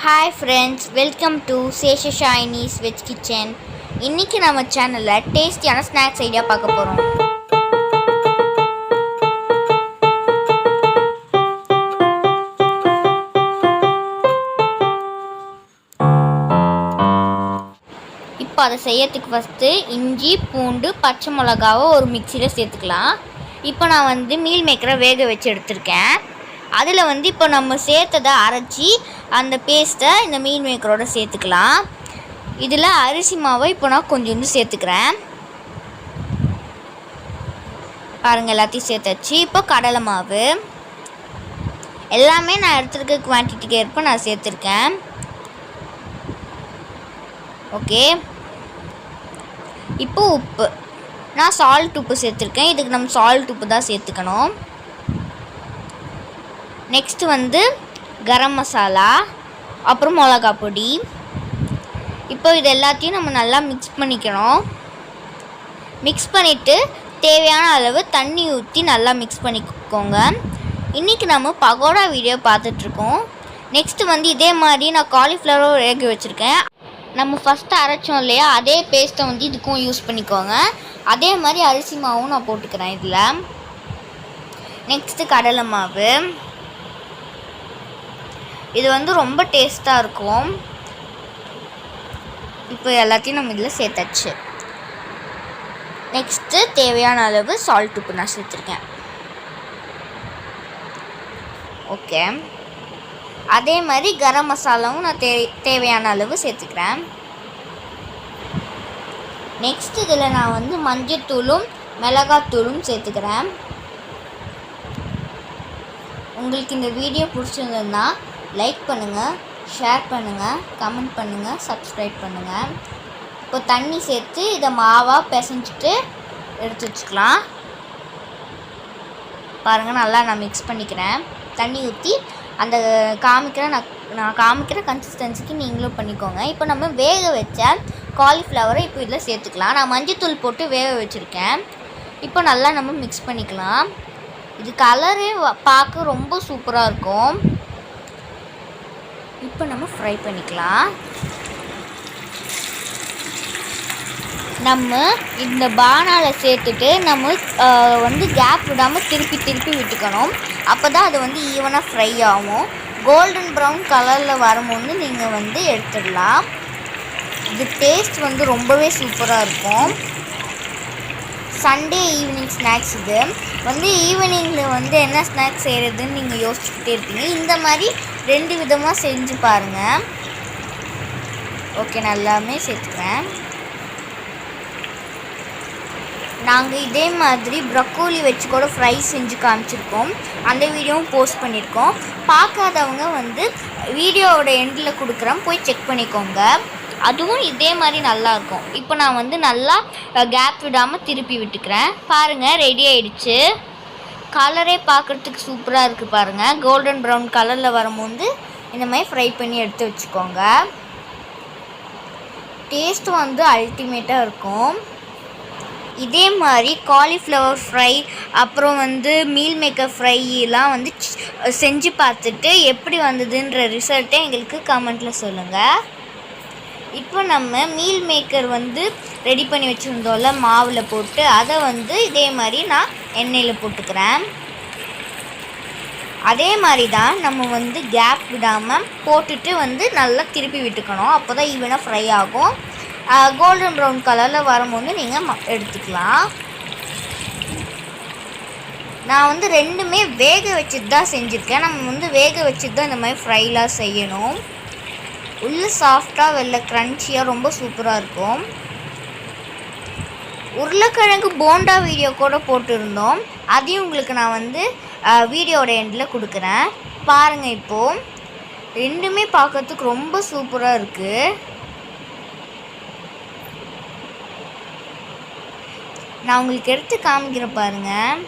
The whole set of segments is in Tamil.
Hi friends, welcome to Sesha Chinese Veg Kitchen. இன்னைக்கு நம்ம சேனல்ல டேஸ்டியான ஸ்நாக்ஸ் ஐடியா பார்க்க போறோம். இப்போ அதை செய்யறதுக்கு ஃபர்ஸ்ட் இஞ்சி, பூண்டு, பச்சை மிளகாவை ஒரு மிக்ஸில சேர்த்துக்கலாம். இப்போ நான் மீல் மேக்கரை வேக வச்சு எடுத்துருக்கேன். அதில் இப்போ நம்ம சேர்த்ததை அரைச்சி அந்த பேஸ்ட்டை இந்த மீல் மேக்கரோடு சேர்த்துக்கலாம். இதில் அரிசி மாவை இப்போ நான் கொஞ்சோண்டு சேர்த்துக்கிறேன். பாருங்கள், எல்லாத்தையும் சேர்த்தாச்சு. இப்போ கடலை மாவு எல்லாமே நான் எடுத்துருக்க குவான்டிட்டிக்கு ஏற்ப நான் சேர்த்துருக்கேன். ஓகே, இப்போ உப்பு நான் சால்ட் உப்பு சேர்த்துருக்கேன். இதுக்கு நம்ம சால்ட் உப்பு தான் சேர்த்துக்கணும். நெக்ஸ்ட்டு கரம் மசாலா, அப்புறம் மிளகா பொடி. இப்போ இது எல்லாத்தையும் நம்ம நல்லா மிக்ஸ் பண்ணிக்கணும். மிக்ஸ் பண்ணிவிட்டு தேவையான அளவு தண்ணி ஊற்றி நல்லா மிக்ஸ் பண்ணிக்கோங்க. இன்றைக்கி நம்ம பகோடா வீடியோ பார்த்துட்ருக்கோம். நெக்ஸ்ட்டு இதே மாதிரி நான் காலிஃப்ளவர் வேக வச்சுருக்கேன். நம்ம ஃபஸ்ட்டு அரைச்சோம் இல்லையா, அதே பேஸ்ட்டை இதுக்கும் யூஸ் பண்ணிக்கோங்க. அதே மாதிரி அரிசி மாவும் நான் போட்டுக்கிறேன் இதில். நெக்ஸ்ட்டு கடலை மாவு. இது ரொம்ப டேஸ்ட்டாக இருக்கும். இப்போ எல்லாத்தையும் நம்ம இதில் சேர்த்தாச்சு. நெக்ஸ்ட்டு தேவையான அளவு சால்ட் உப்பு நான் சேர்த்துருக்கேன். ஓகே, அதே மாதிரி கரம் மசாலாவும் நான் தேவையான அளவு சேர்த்துக்கிறேன். நெக்ஸ்ட் இதில் நான் மஞ்சத்தூளும் மிளகாத்தூளும் சேர்த்துக்கிறேன். உங்களுக்கு இந்த வீடியோ பிடிச்சிருந்ததுன்னா லைக் பண்ணுங்கள், ஷேர் பண்ணுங்கள், கமெண்ட் பண்ணுங்கள், சப்ஸ்கிரைப் பண்ணுங்கள். இப்போ தண்ணி சேர்த்து இதை மாவாக பிசைஞ்சிட்டு எடுத்து வச்சுக்கலாம். பாருங்கள், நல்லா நான் மிக்ஸ் பண்ணிக்கிறேன். தண்ணி ஊற்றி அந்த நான் காமிக்கிற கன்சிஸ்டன்சிக்கு நீங்களும் பண்ணிக்கோங்க. இப்போ நம்ம வேக வச்ச காலிஃப்ளவரை இப்போ இதில் சேர்த்துக்கலாம். நான் மஞ்சத்தூள் போட்டு வேக வச்சுருக்கேன். இப்போ நல்லா நம்ம மிக்ஸ் பண்ணிக்கலாம். இது கலரே பார்க்க ரொம்ப சூப்பராக இருக்கும். இப்போ நம்ம ஃப்ரை பண்ணிக்கலாம். நம்ம இந்த பானாவில் சேர்த்துட்டு நம்ம கேப் விடாமல் திருப்பி விட்டுக்கணும். அப்போ தான் அது ஈவனாக ஃப்ரை ஆகும். கோல்டன் ப்ரௌன் கலரில் வரும்போது நீங்கள் எடுத்துடலாம். இது டேஸ்ட் ரொம்பவே சூப்பராக இருக்கும். Sunday evening snacks. இது ஈவினிங்கில் என்ன ஸ்நாக்ஸ் செய்கிறதுன்னு நீங்கள் யோசிச்சுக்கிட்டே இருப்பீங்க. இந்த மாதிரி 2 விதமாக செஞ்சு பாருங்கள். ஓகே, நல்லாமே சேர்த்துக்கிறேன். நாங்கள் இதே மாதிரி ப்ரக்கோலி வச்சு கூட ஃப்ரை செஞ்சு காமிச்சிருக்கோம். அந்த வீடியோவும் போஸ்ட் பண்ணியிருக்கோம். பார்க்காதவங்க வீடியோவோட எண்டில் கொடுக்குறேன், போய் செக் பண்ணிக்கோங்க. அதுவும் இதே மாதிரி நல்லாயிருக்கும். இப்போ நான் நல்லா கேப் விடாமல் திருப்பி விட்டுக்கிறேன். பாருங்கள், ரெடி ஆகிடுச்சு. கலரே பார்க்குறதுக்கு சூப்பராக இருக்குது. பாருங்கள், கோல்டன் ப்ரௌன் கலரில் வரும்போது இந்த மாதிரி ஃப்ரை பண்ணி எடுத்து வச்சுக்கோங்க. டேஸ்ட்டு அல்டிமேட்டாக இருக்கும். இதே மாதிரி காலிஃப்ளவர் ஃப்ரை, அப்புறம் மீல் மேக்கர் ஃப்ரைலாம் செஞ்சு பார்த்துட்டு எப்படி வந்ததுன்ற ரிசல்ட்டை எங்களுக்கு கமெண்ட்டில் சொல்லுங்கள். இப்போ நம்ம மீல் மேக்கர் ரெடி பண்ணி வச்சுருந்தோம்ல மாவில் போட்டு, அதை இதே மாதிரி நான் எண்ணெயில் போட்டுக்கிறேன். அதே மாதிரி தான் நம்ம கேப் விடாமல் போட்டுட்டு நல்லா திருப்பி விட்டுக்கணும். அப்போ தான் ஈவனாக ஃப்ரை ஆகும். கோல்டன் ப்ரௌன் கலரில் வரும்போது நீங்கள் எடுத்துக்கலாம். நான் ரெண்டுமே வேக வச்சுட்டு தான் செஞ்சுருக்கேன். நம்ம வேக வச்சுட்டு தான் இந்த மாதிரி ஃப்ரைலாம் செய்யணும். உள்ளே சாஃப்டாக வெளில க்ரன்ச்சியாக ரொம்ப சூப்பராக இருக்கும். உருளைக்கிழங்கு போண்டா வீடியோ கூட போட்டிருந்தோம். அதையும் உங்களுக்கு நான் வீடியோட எண்டில் கொடுக்குறேன். பாருங்கள், இப்போது ரெண்டுமே பார்க்கறதுக்கு ரொம்ப சூப்பராக இருக்குது. நான் உங்களுக்கு எடுத்து காமிக்கிறேன். பாருங்கள்,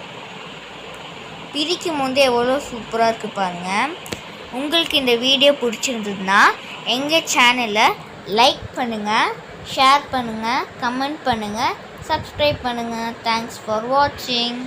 பிரிக்கும் போது எவ்வளோ சூப்பராக இருக்குது பாருங்கள். உங்களுக்கு இந்த வீடியோ பிடிச்சிருந்ததுன்னா எங்கள் சேனலை லைக் பண்ணுங்கள், ஷேர் பண்ணுங்கள், கமெண்ட் பண்ணுங்கள், சப்ஸ்கிரைப் பண்ணுங்கள். தேங்க்ஸ் ஃபார் வாட்சிங்.